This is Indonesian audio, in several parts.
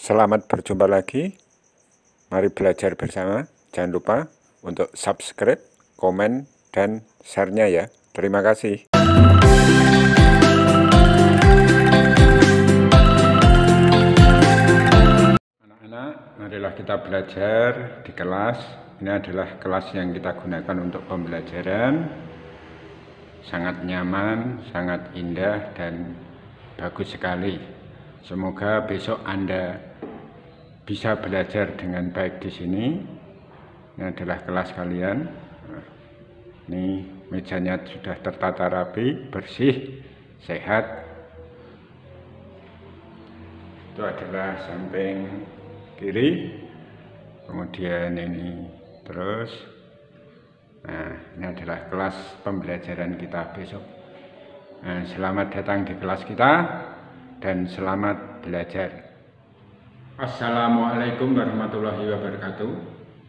Selamat berjumpa lagi. Mari belajar bersama. Jangan lupa untuk subscribe, komen, dan share-nya ya. Terima kasih. Anak-anak, marilah kita belajar di kelas. Ini adalah kelas yang kita gunakan untuk pembelajaran. Sangat nyaman, sangat indah, dan bagus sekali. Semoga besok Anda bisa belajar dengan baik di sini. Ini adalah kelas kalian. Ini mejanya sudah tertata rapi, bersih, sehat. Itu adalah samping kiri. Kemudian ini terus. Nah, ini adalah kelas pembelajaran kita besok. Nah, selamat datang di kelas kita dan selamat belajar. Assalamualaikum warahmatullahi wabarakatuh.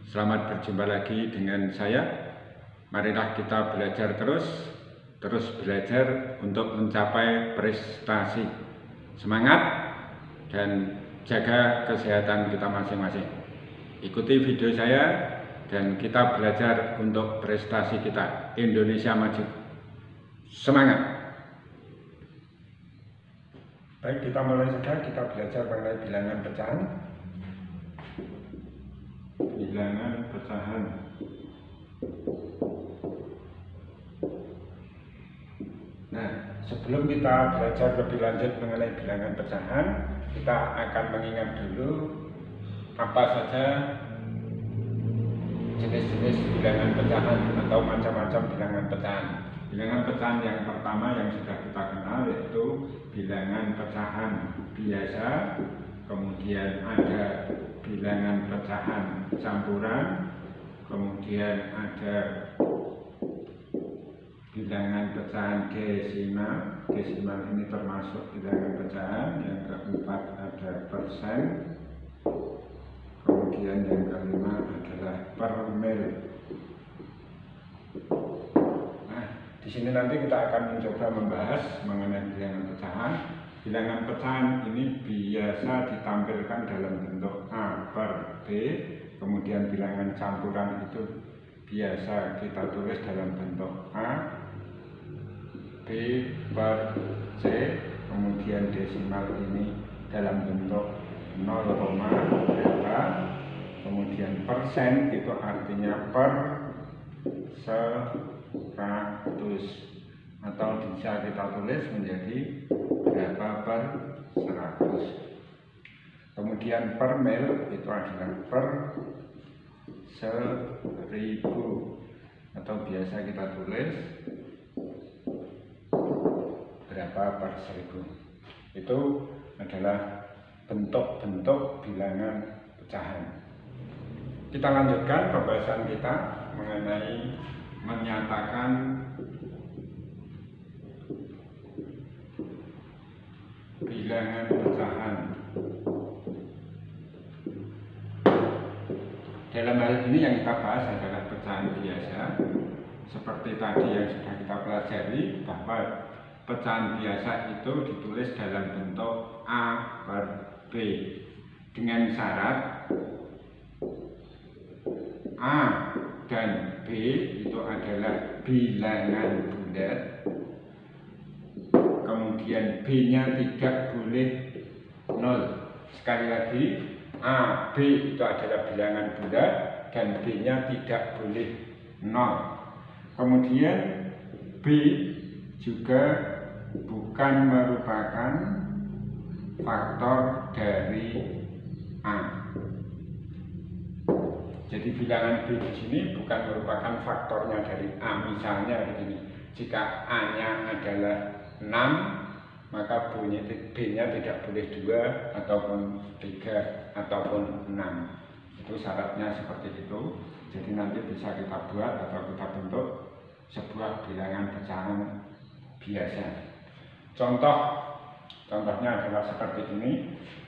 Selamat berjumpa lagi dengan saya. Marilah kita belajar terus belajar untuk mencapai prestasi. Semangat dan jaga kesehatan kita masing-masing. Ikuti video saya dan kita belajar untuk prestasi kita. Indonesia maju. Semangat. Baik, kita mulai saja. Kita belajar mengenai bilangan pecahan. Bilangan pecahan. Nah, sebelum kita belajar lebih lanjut mengenai bilangan pecahan, kita akan mengingat dulu apa saja jenis-jenis bilangan pecahan atau macam-macam bilangan pecahan. Bilangan pecahan yang pertama yang sudah kita kenal yaitu bilangan pecahan biasa, kemudian ada bilangan pecahan campuran, kemudian ada bilangan pecahan desimal. Desimal ini termasuk bilangan pecahan. Yang keempat ada persen, kemudian yang kelima adalah per mil. Di sini nanti kita akan mencoba membahas mengenai bilangan pecahan. Bilangan pecahan ini biasa ditampilkan dalam bentuk A per B, kemudian bilangan campuran itu biasa kita tulis dalam bentuk A, B per C, kemudian desimal ini dalam bentuk 0, berapa, kemudian persen itu artinya per 100 atau bisa kita tulis menjadi berapa per 100. Kemudian per mil itu adalah per 1000 atau biasa kita tulis berapa per 1000. Itu adalah bentuk-bentuk bilangan pecahan. Kita lanjutkan pembahasan kita mengenai menyatakan bilangan pecahan. Dalam hal ini yang kita bahas adalah pecahan biasa. Seperti tadi yang sudah kita pelajari bahwa pecahan biasa itu ditulis dalam bentuk A per B dengan syarat A dan B itu adalah bilangan bulat, kemudian B-nya tidak boleh 0. Sekali lagi, A, B itu adalah bilangan bulat dan B-nya tidak boleh 0. Kemudian B juga bukan merupakan faktor dari A. Jadi bilangan B di sini bukan merupakan faktornya dari A. Misalnya begini, jika A-nya adalah 6, maka B-nya tidak boleh 2 ataupun 3 ataupun 6. Itu syaratnya seperti itu. Jadi nanti bisa kita buat atau kita bentuk sebuah bilangan pecahan biasa. Contohnya adalah seperti ini.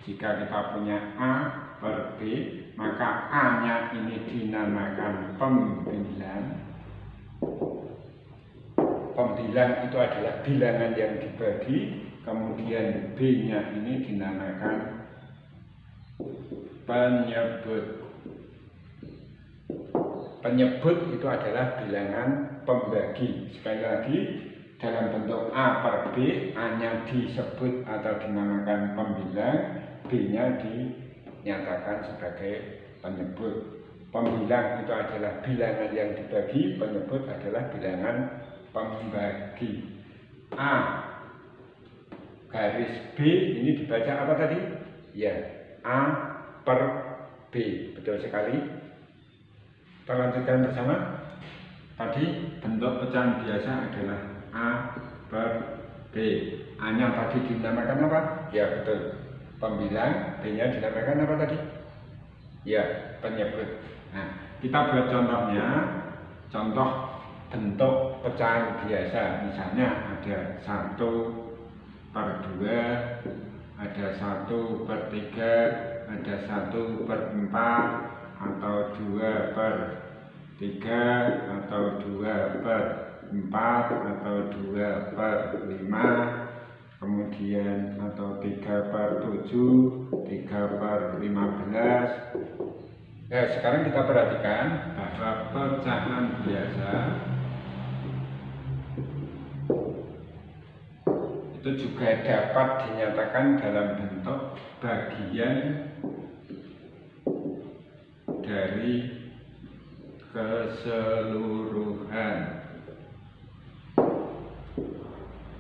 Jika kita punya A per B, maka A-nya ini dinamakan pembilang. Pembilang itu adalah bilangan yang dibagi, kemudian B-nya ini dinamakan penyebut. Penyebut itu adalah bilangan pembagi. Sekali lagi, dalam bentuk A per B, A-nya disebut atau dinamakan pembilang, B-nya dinyatakan sebagai penyebut. Pembilang itu adalah bilangan yang dibagi, penyebut adalah bilangan pembagi. A garis B ini dibaca apa tadi? Ya, A per B. Betul sekali. Kita lanjutkan bersama. Tadi bentuk pecahan biasa adalah A per B. A-nya tadi dinamakan apa? Ya, betul. Pembilang. B-nya dinamakan apa tadi? Ya, penyebut. Nah, kita buat contohnya. Contoh bentuk pecahan biasa. Misalnya ada 1 per 2, ada 1 per 3, ada 1 per 4, atau 2 per 3, atau 2 per 4, atau 2 per 5, kemudian atau 3 per 7, 3 per 15. Nah, sekarang kita perhatikan bahwa pecahan biasa itu juga dapat dinyatakan dalam bentuk bagian dari keseluruhan.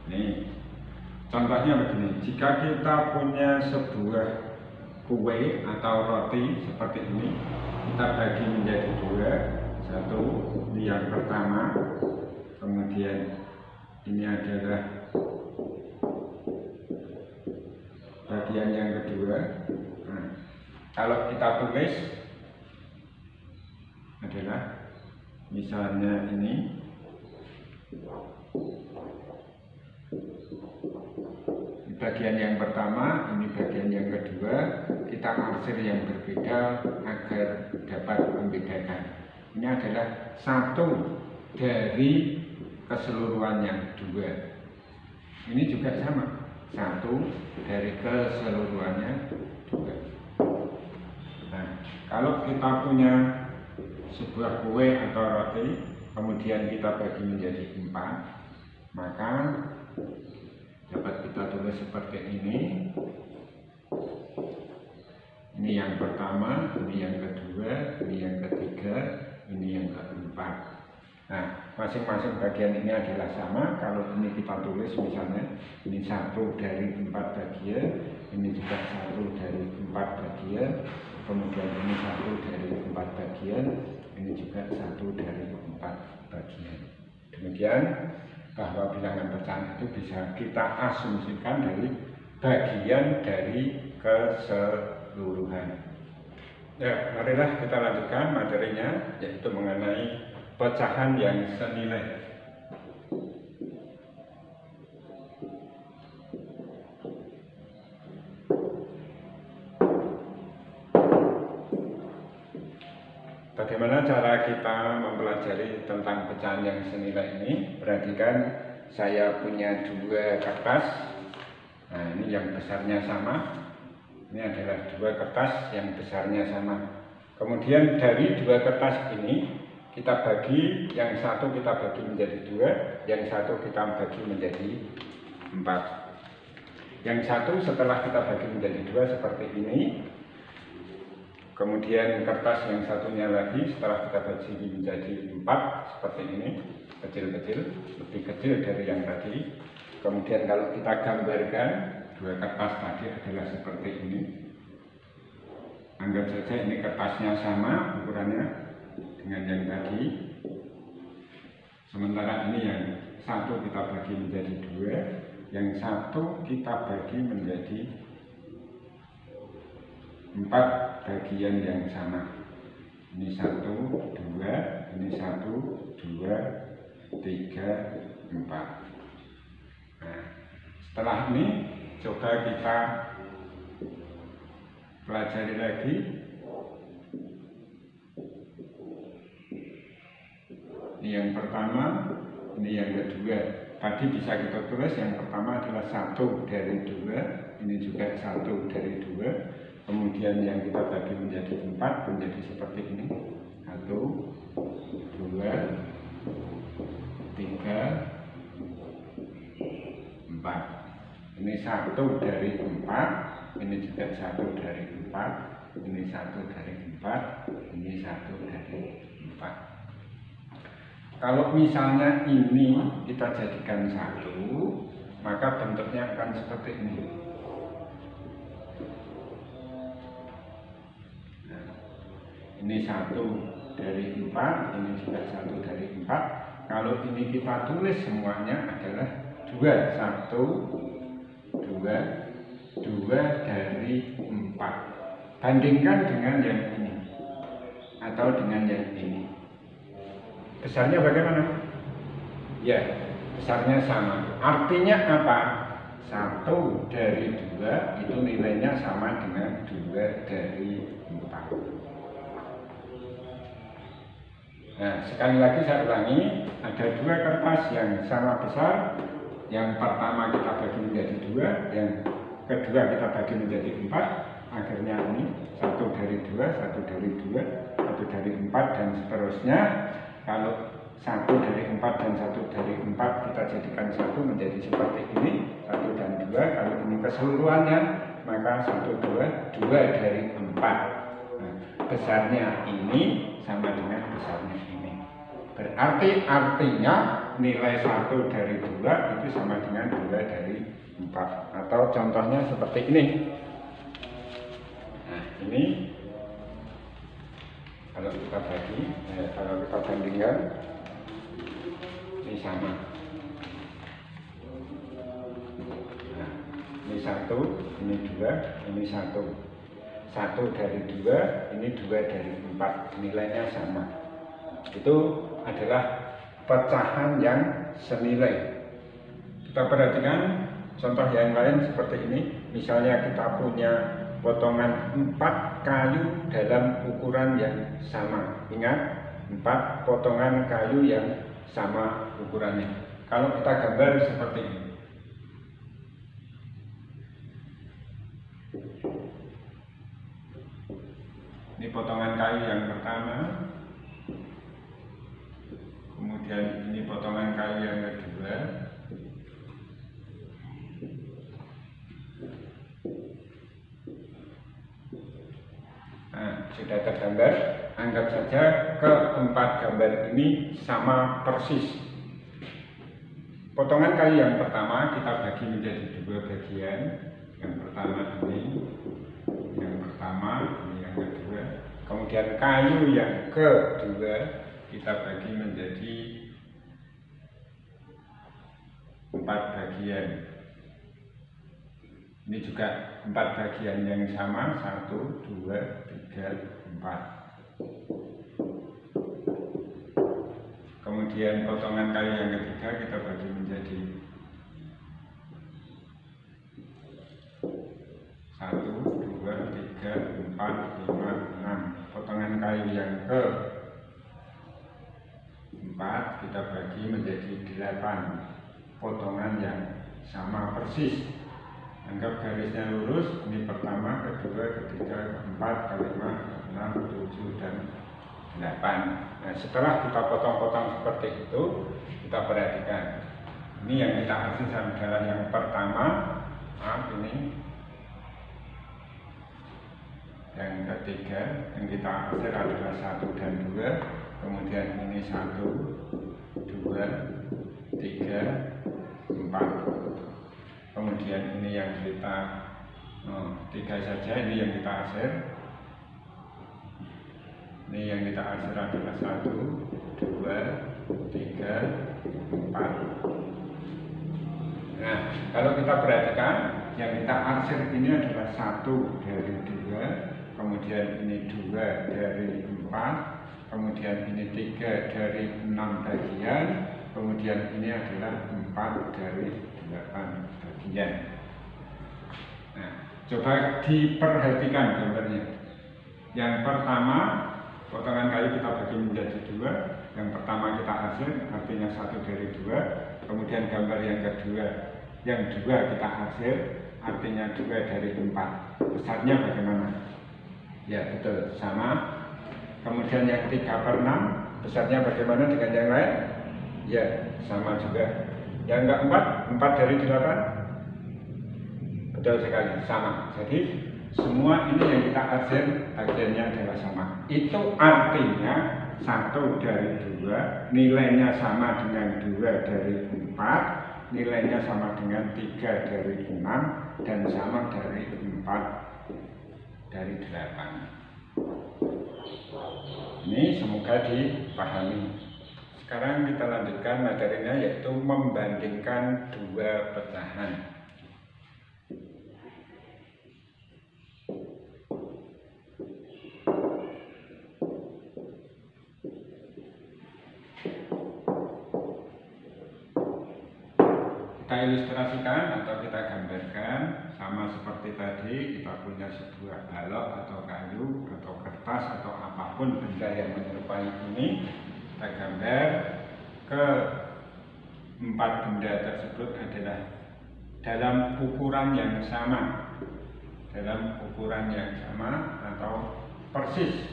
Nih, contohnya begini, jika kita punya sebuah kue atau roti seperti ini, kita bagi menjadi 2. Satu, ini yang pertama, kemudian ini adalah bagian yang kedua. Nah, kalau kita tulis adalah misalnya ini bagian yang pertama, ini bagian yang kedua, kita arsir yang berbeda agar dapat membedakan. Ini adalah 1 dari keseluruhan yang 2. Ini juga sama, 1 dari keseluruhannya 2. Nah, kalau kita punya sebuah kue atau roti, kemudian kita bagi menjadi 4, maka dapat kita tulis seperti ini. Ini yang pertama, ini yang kedua, ini yang ketiga, ini yang keempat. Nah, masing-masing bagian ini adalah sama. Kalau ini kita tulis misalnya, ini 1 dari 4 bagian, ini juga 1 dari 4 bagian, kemudian ini 1 dari 4 bagian, ini juga 1 dari 4 bagian. Demikian bahwa bilangan pecahan itu bisa kita asumsikan dari bagian dari keseluruhan. Ya, marilah kita lanjutkan materinya, yaitu mengenai pecahan yang senilai. Bagaimana cara kita mempelajari tentang pecahan yang senilai ini? Perhatikan, saya punya 2 kertas. Nah, ini yang besarnya sama. Ini adalah 2 kertas yang besarnya sama. Kemudian dari 2 kertas ini kita bagi, yang 1 kita bagi menjadi 2, yang 1 kita bagi menjadi 4. Yang 1 setelah kita bagi menjadi 2 seperti ini. Kemudian kertas yang satunya lagi setelah kita bagi menjadi 4 seperti ini, kecil-kecil, lebih kecil dari yang tadi. Kemudian kalau kita gambarkan 2 kertas tadi adalah seperti ini. Anggap saja ini kertasnya sama ukurannya dengan yang tadi. Sementara ini yang 1 kita bagi menjadi 2, yang 1 kita bagi menjadi 4 bagian yang sama. Ini 1, 2, ini 1, 2, 3, 4. Nah, setelah ini coba kita pelajari lagi. Ini yang pertama, ini yang kedua. Tadi bisa kita tulis yang pertama adalah 1 dari 2, ini juga 1 dari 2. kemudian yang kita bagi menjadi 4 menjadi seperti ini. 1, 2, 3, 4. Ini 1 dari 4, ini juga 1 dari 4, ini 1 dari 4, ini 1 dari 4. Kalau misalnya ini kita jadikan 1, maka bentuknya akan seperti ini. Nah, ini 1 dari 4, ini juga 1 dari 4. Kalau ini kita tulis semuanya adalah 2, 1, 2 dari 4. Bandingkan dengan yang ini atau dengan yang ini. Besarnya bagaimana? Ya, besarnya sama. Artinya apa? 1 dari 2 itu nilainya sama dengan 2 dari 4. Nah, sekali lagi saya ulangi, ada 2 kertas yang sama besar. Yang pertama kita bagi menjadi 2, yang kedua kita bagi menjadi 4. Akhirnya ini 1 dari 2, 1 dari 2, 1 dari 4, dan seterusnya. Kalau 1 dari 4 dan 1 dari 4 kita jadikan 1 menjadi seperti ini, 1 dan 2. Kalau ini keseluruhannya, maka 1, 2 dari 4. Nah, besarnya ini sama dengan besarnya ini. Berarti artinya nilai 1 dari 2 itu sama dengan 2 dari 4. Atau contohnya seperti ini. Nah, ini kalau kita bagi, kalau kita bandingkan, ini sama. Nah, ini 1, ini 2, ini 1. 1 dari 2, ini 2 dari 4. Nilainya sama. Itu adalah pecahan yang senilai. Kita perhatikan contoh yang lain seperti ini. Misalnya kita punya potongan 4 kayu dalam ukuran yang sama. Ingat, 4 potongan kayu yang sama ukurannya. Kalau kita gambar seperti ini. Ini potongan kayu yang pertama. Kemudian ini potongan kayu yang kedua. Nah, sudah tergambar. Anggap saja keempat gambar ini sama persis. Potongan kayu yang pertama kita bagi menjadi 2 bagian. Yang pertama ini, yang pertama ini yang kedua. Kemudian kayu yang kedua kita bagi menjadi 4 bagian. Ini juga 4 bagian yang sama, 1, 2, 3, 4. Kemudian potongan kayu yang ketiga kita bagi menjadi 1, 2, 3, 4, 5, 6. Potongan kayu yang ke 4 kita bagi menjadi 8 potongan yang sama persis. Anggap garisnya lurus, ini pertama, kedua, ketiga, keempat, kelima, keenam, 7, dan 8. Nah, setelah kita potong-potong seperti itu, kita perhatikan. Ini yang kita hasil adalah yang pertama, ini. Yang ketiga, yang kita hasil adalah 1 dan 2. Kemudian ini 1, 2, 3, 4. Kemudian ini yang kita 3 saja, ini yang kita hasil. Ini yang kita hasil adalah 1, 2, 3, 4. Nah, kalau kita perhatikan, yang kita hasil ini adalah 1 dari 2, kemudian ini 2 dari 4, kemudian ini 3 dari 6 bagian, kemudian ini adalah 4 dari 8 bagian. Nah, coba diperhatikan gambarnya. Yang pertama, potongan kayu kita bagi menjadi 2. Yang pertama kita hasil, artinya 1 dari 2. Kemudian gambar yang kedua, yang 2 kita hasil, artinya 2 dari 4. Besarnya bagaimana? Ya betul, sama. Kemudian yang 3/6 besarnya bagaimana dengan yang lain? Ya sama juga. Yang keempat, 4 dari 8. Betul sekali, sama. Jadi semua ini yang kita arsir bagiannya adalah sama. Itu artinya 1 dari 2 nilainya sama dengan 2 dari 4, nilainya sama dengan 3 dari 6, dan sama dari 4 dari 8. Ini semoga dipahami. Sekarang kita lanjutkan materinya, yaitu membandingkan 2 pecahan. Kita ilustrasikan atau kita gambarkan sama seperti tadi. Kita punya sebuah balok atau kayu atau kertas atau apapun benda yang menyerupai ini. Kita gambar ke 4 benda tersebut adalah dalam ukuran yang sama, atau persis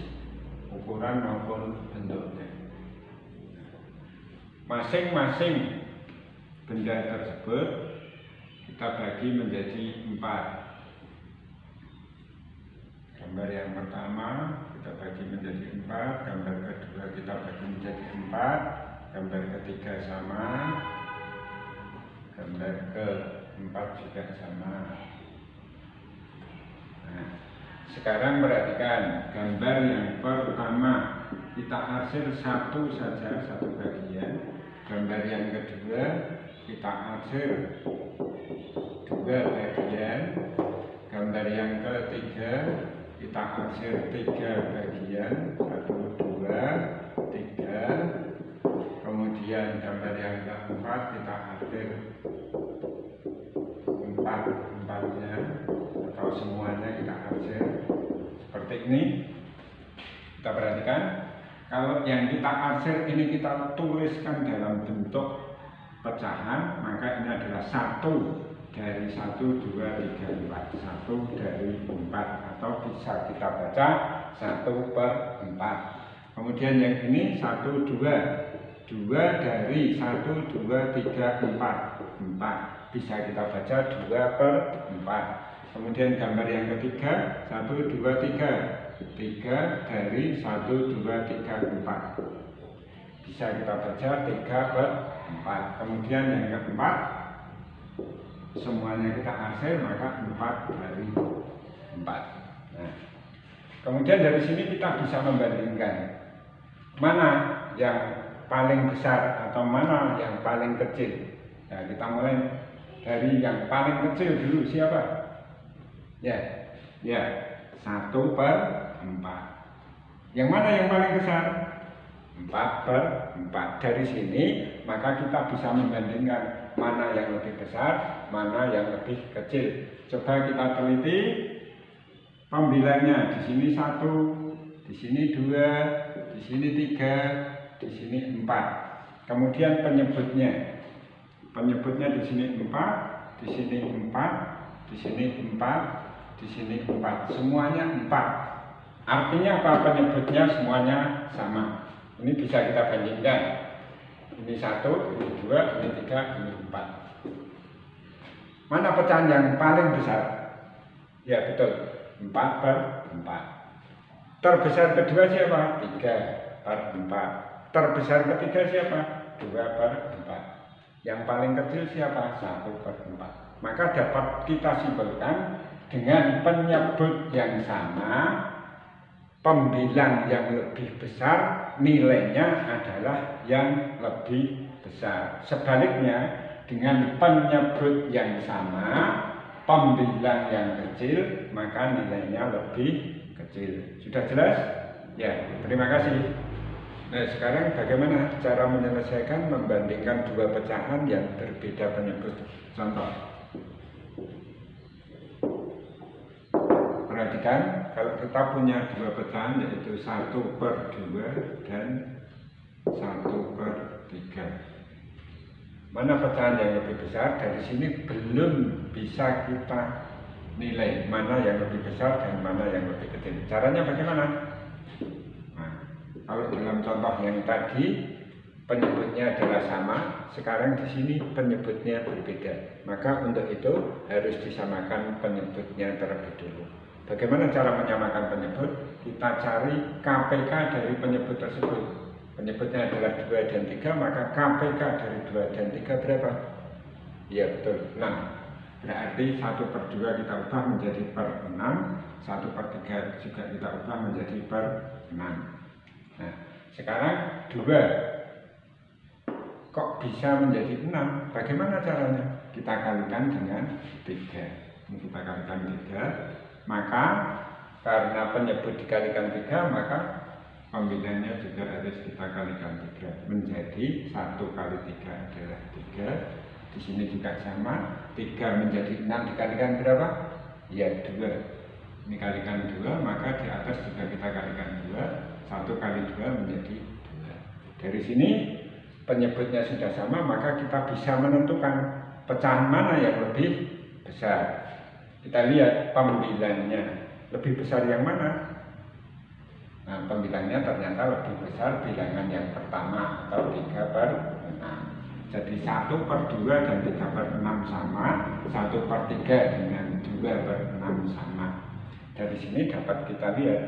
ukuran maupun bentuknya. Masing-masing benda tersebut kita bagi menjadi 4. Gambar yang pertama kita bagi menjadi 4, gambar kedua kita bagi menjadi 4, gambar ketiga sama, gambar keempat juga sama. Nah, sekarang perhatikan gambar yang pertama, kita arsir satu saja, satu bagian. Gambar yang kedua kita arsir 2 bagian. Gambar yang ketiga kita arsir 3 bagian, 1, 2, 3. Kemudian gambar yang keempat kita arsir 4-4-nya atau semuanya kita arsir seperti ini. Kita perhatikan, kalau yang kita arsir ini kita tuliskan dalam bentuk pecahan, maka ini adalah 1 dari 1, 2, 3, 4. 1 dari 4, atau bisa kita baca 1/4. Kemudian yang ini 1, 2. 2 dari 1, 2, 3, 4. 4. Bisa kita baca 2/4. Kemudian gambar yang ketiga 1, 2, 3. 3 dari 1, 2, 3, 4. Bisa kita baca 3/4. Kemudian yang keempat semuanya kita arsir, maka 4 dari 4. Nah, kemudian dari sini kita bisa membandingkan mana yang paling besar atau mana yang paling kecil. Nah, kita mulai dari yang paling kecil dulu. Siapa? Ya 1/4. Yang mana yang paling besar? 4/4. Dari sini maka kita bisa membandingkan mana yang lebih besar, mana yang lebih kecil. Coba kita teliti pembilangnya. Di sini 1, di sini 2, di sini 3, di sini 4. Kemudian penyebutnya di sini 4, di sini 4, di sini 4, di sini 4. Semuanya 4. Artinya apa? Penyebutnya semuanya sama. Ini bisa kita bandingkan. Ini 1, ini 2, ini 3, ini 4. Mana pecahan yang paling besar? Ya betul, 4/4. Terbesar kedua siapa? 3/4. Terbesar ketiga siapa? 2/4. Yang paling kecil siapa? 1/4. Maka dapat kita simpulkan dengan penyebut yang sama, pembilang yang lebih besar, nilainya adalah yang lebih besar. Sebaliknya, dengan penyebut yang sama, pembilang yang kecil, maka nilainya lebih kecil. Sudah jelas? Ya, terima kasih. Nah, sekarang bagaimana cara menyelesaikan membandingkan 2 pecahan yang berbeda penyebut? Contoh. Perhatikan, kalau kita punya 2 pecahan, yaitu 1/2 dan 1/3. Mana pecahan yang lebih besar? Dari sini belum bisa kita nilai mana yang lebih besar dan mana yang lebih kecil. Caranya bagaimana? Nah, kalau dalam contoh yang tadi penyebutnya adalah sama, sekarang di sini penyebutnya berbeda. Maka untuk itu harus disamakan penyebutnya terlebih dulu. Bagaimana cara menyamakan penyebut? Kita cari KPK dari penyebut tersebut. Penyebutnya adalah 2 dan 3, maka KPK dari 2 dan 3 berapa? Ya betul, 6. Berarti 1/2 kita ubah menjadi per 6, 1/3 juga kita ubah menjadi per 6. Nah, sekarang 2 kok bisa menjadi 6? Bagaimana caranya? Kita kalikan dengan 3. Ini kita kalikan 3. Maka karena penyebut dikalikan 3, maka pembilangnya juga harus kita kalikan 3. Menjadi 1 kali 3 adalah 3. Di sini juga sama, 3 menjadi 6 dikalikan berapa? Ya 2. Ini kalikan 2, maka di atas juga kita kalikan 2. 1 kali 2 menjadi 2. Dari sini penyebutnya sudah sama, maka kita bisa menentukan pecahan mana yang lebih besar. Kita lihat pembilangnya lebih besar yang mana? Nah, pembilangnya ternyata lebih besar bilangan yang pertama atau 3/6. Jadi 1/2 dan 3/6 sama, 1/3 dengan 2/6 sama. Dari sini dapat kita lihat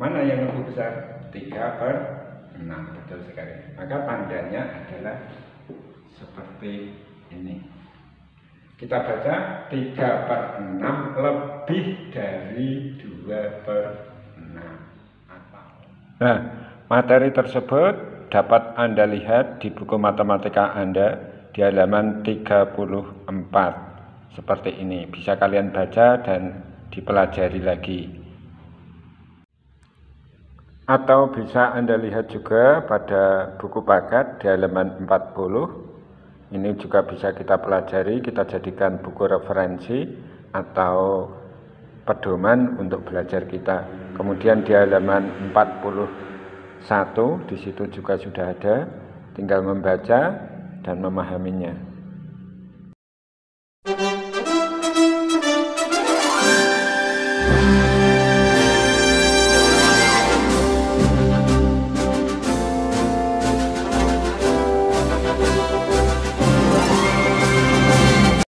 mana yang lebih besar, 3/6, betul sekali. Maka tandanya adalah seperti ini. Kita baca 3/6 lebih dari 2/6. Nah, materi tersebut dapat Anda lihat di buku matematika Anda di halaman 34. Seperti ini, bisa kalian baca dan dipelajari lagi. Atau bisa Anda lihat juga pada buku paket di halaman 40. Ini juga bisa kita pelajari, kita jadikan buku referensi atau pedoman untuk belajar kita. Kemudian di halaman 41 di situ juga sudah ada, tinggal membaca dan memahaminya.